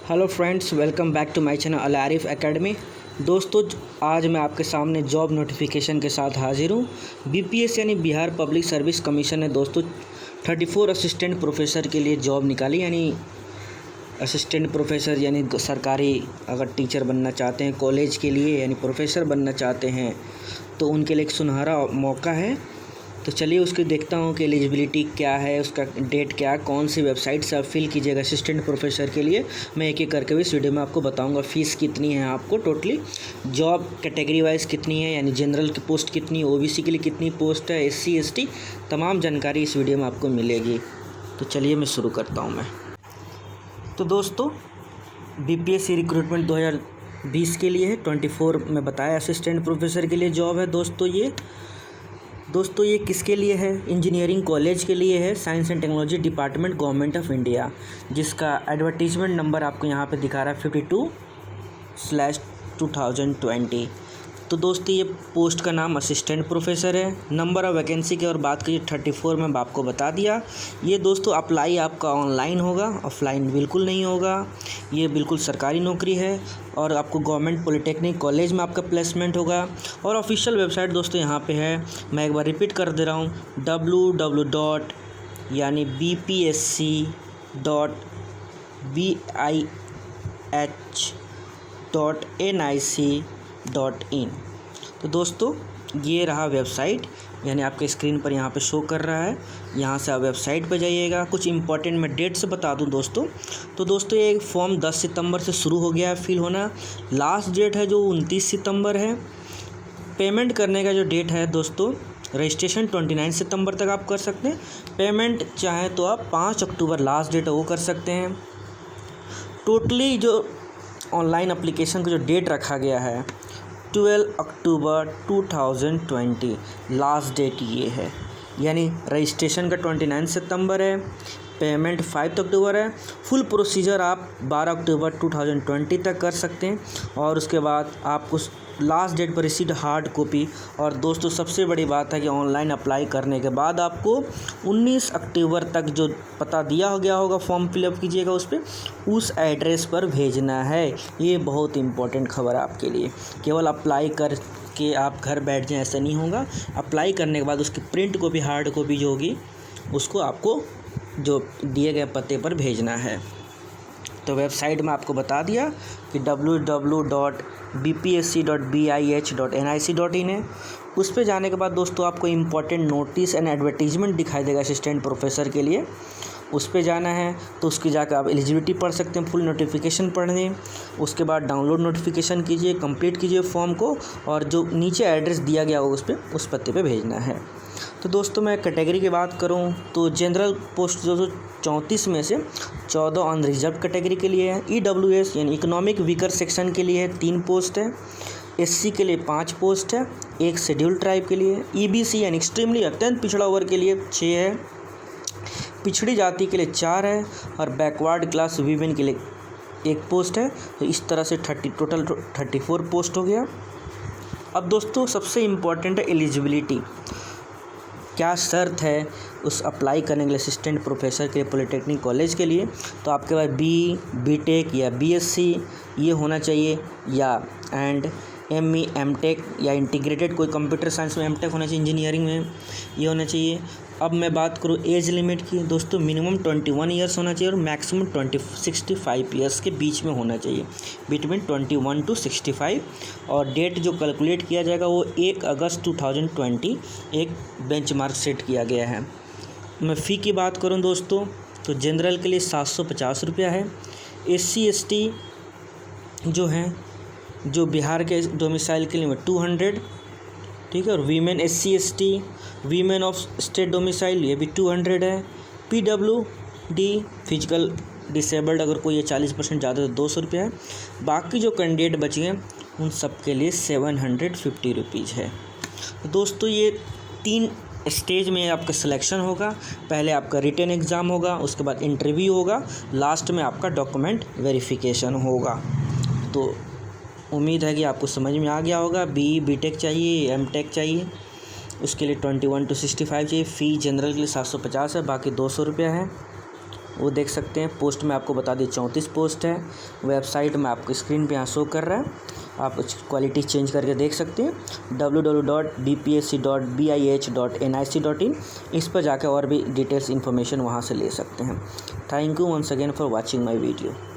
Hello friends, welcome back to my channel Al Arif Academy. दोस्तों, आज मैं आपके सामने जॉब नोटिफिकेशन के साथ हाजिर हूँ। बीपीएस यानी बिहार पब्लिक सर्विस कमीशन ने दोस्तों 34 असिस्टेंट प्रोफेसर के लिए जॉब निकाली। यानी असिस्टेंट प्रोफेसर यानी सरकारी अगर टीचर बनना चाहते हैं कॉलेज के लिए, यानी प्रोफेसर बनना चाहते हैं तो उनके लिए एक सुनहरा मौका है। तो चलिए उसकी देखता हूँ कि एलिजिबिलिटी क्या है, उसका डेट क्या है, कौन सी वेबसाइट से आप फिल कीजिएगा असिस्टेंट प्रोफेसर के लिए। मैं एक एक करके भी इस वीडियो में आपको बताऊँगा। फ़ीस कितनी है आपको, टोटली जॉब कैटेगरी वाइज कितनी है, यानी जनरल की पोस्ट कितनी, ओबीसी के लिए कितनी पोस्ट है, एससी एसटी, तमाम जानकारी इस वीडियो में आपको मिलेगी। तो चलिए मैं शुरू करता हूँ। तो दोस्तों, बीपीएससी रिक्रूटमेंट 2020 के लिए है। 24 में बताया असिस्टेंट प्रोफेसर के लिए जॉब है। दोस्तों ये किसके लिए है? इंजीनियरिंग कॉलेज के लिए है, science and technology department, government of India, जिसका एडवर्टीजमेंट नंबर आपको यहाँ पे दिखा रहा है 52/2020। तो दोस्तों ये पोस्ट का नाम असिस्टेंट प्रोफेसर है। नंबर ऑफ़ वैकेंसी की और बात कीजिए 34 में आपको बता दिया। ये दोस्तों अप्लाई आपका ऑनलाइन होगा, ऑफलाइन बिल्कुल नहीं होगा। ये बिल्कुल सरकारी नौकरी है और आपको गवर्नमेंट पॉलिटेक्निक कॉलेज में आपका प्लेसमेंट होगा। और ऑफिशियल वेबसाइट दोस्तों यहाँ पे है, मैं एक बार रिपीट कर दे रहा हूँ, www.bpsc.bih.nic.in। तो दोस्तों ये रहा वेबसाइट, यानी आपके स्क्रीन पर यहाँ पे शो कर रहा है। यहाँ से आप वेबसाइट पे जाइएगा। कुछ इंपॉर्टेंट मैं डेट से बता दूँ दोस्तों। तो दोस्तों ये फॉर्म 10 सितंबर से शुरू हो गया है फिल होना। लास्ट डेट है जो 29 सितंबर है। पेमेंट करने का जो डेट है दोस्तों, रजिस्ट्रेशन 29 सितंबर तक आप कर सकते हैं। पेमेंट चाहें तो आप 5 अक्टूबर लास्ट डेट है वो कर सकते हैं। टोटली जो ऑनलाइन एप्लीकेशन का जो डेट रखा गया है 12 अक्टूबर 2020 लास्ट डेट ये है। यानी रजिस्ट्रेशन का 29 सितंबर है, पेमेंट 5 अक्टूबर है। फुल प्रोसीजर आप 12 अक्टूबर 2020 तक कर सकते हैं। और उसके बाद आपको लास्ट डेट पर रिसीट हार्ड कॉपी। और दोस्तों सबसे बड़ी बात है कि ऑनलाइन अप्लाई करने के बाद आपको 19 अक्टूबर तक जो पता दिया गया होगा फॉर्म फिलअप कीजिएगा उस पर, उस एड्रेस पर भेजना है। ये बहुत इंपॉर्टेंट खबर है आपके लिए। केवल अप्लाई कर के आप घर बैठ जाएं ऐसा नहीं होगा। अप्लाई करने के बाद उसकी प्रिंट कॉपी, हार्ड कॉपी जो होगी उसको आपको जो दिए गए पते पर भेजना है। तो वेबसाइट में आपको बता दिया कि www.bpsc.bih.nic.in है। उस पर जाने के बाद दोस्तों आपको इम्पोर्टेंट नोटिस एंड एडवर्टीजमेंट दिखाई देगा असिस्टेंट प्रोफेसर के लिए। उस पर जाना है तो उसकी जाकर आप एलिजिबिलिटी पढ़ सकते हैं, फुल नोटिफिकेशन पढ़ने। उसके बाद डाउनलोड नोटिफिकेशन कीजिए, कंप्लीट कीजिए फॉर्म को, और जो नीचे एड्रेस दिया गया होगा उस पते पे भेजना है। तो दोस्तों मैं कैटेगरी की बात करूं तो जनरल पोस्ट 234 में से 14 अनरिजर्व कैटेगरी के लिए है। ईडब्ल्यूएस यानी इकोनॉमिक वीकर सेक्शन के लिए 3 पोस्ट है। एससी के लिए 5 पोस्ट है, 1 शेड्यूल्ड ट्राइब के लिए। ईबीसी यानी एक्सट्रीमली अत्यंत पिछड़ा वर्ग के लिए 6 है। पिछड़ी जाति के लिए 4 है और बैकवर्ड क्लास वीमेन के लिए 1 पोस्ट है। तो इस तरह से टोटल 34 पोस्ट हो गया। अब दोस्तों सबसे इम्पॉर्टेंट है एलिजिबिलिटी, क्या शर्त है उस अप्लाई करने के लिए असिस्टेंट प्रोफेसर के पॉलिटेक्निक कॉलेज के लिए। तो आपके पास बीटेक या बीएससी ये होना चाहिए, या एमई एमटेक या इंटीग्रेटेड कोई कंप्यूटर साइंस में एमटेक होना चाहिए, इंजीनियरिंग में ये होना चाहिए। अब मैं बात करूँ एज लिमिट की दोस्तों, मिनिमम 21 ईयर्स होना चाहिए और मैक्सिमम 65 ईयर्स के बीच में होना चाहिए, बिटवीन 21 to 65। और डेट जो कैलकुलेट किया जाएगा वो 1 अगस्त 2020 एक बेंचमार्क सेट किया गया है। मैं फ़ी की बात करूं दोस्तों तो जनरल के लिए 750 रुपया है। एससी एसटी जो हैं, जो बिहार के डोमिसाइल के लिए 200, ठीक है। और women SC ST, women of state domicile ये भी 200 है। पीडब्ल्यूडी फिजिकल डिसेबल्ड अगर कोई है 40% ज़्यादा तो 200 रुपया है। बाकी जो कैंडिडेट बच गए उन सब के लिए 750 रुपीज़ है। तो दोस्तों ये 3 स्टेज में आपका सिलेक्शन होगा। पहले आपका रिटन एग्ज़ाम होगा, उसके बाद इंटरव्यू होगा, लास्ट में आपका डॉक्यूमेंट वेरिफिकेशन होगा। तो उम्मीद है कि आपको समझ में आ गया होगा। बीटेक चाहिए, एमटेक चाहिए, उसके लिए 21 to 65 चाहिए। फ़ी जनरल के लिए 750 है, बाकी 200 रुपया है। वो देख सकते हैं। पोस्ट में आपको बता दें 34 पोस्ट है। वेबसाइट में आपको स्क्रीन पे यहाँ शो कर रहा है, आप क्वालिटी चेंज करके देख सकते हैं www.dpsc.bih.nic.in। इस पर जाकर और भी डिटेल्स इन्फॉर्मेशन वहाँ से ले सकते हैं। Thank you once again for watching my video.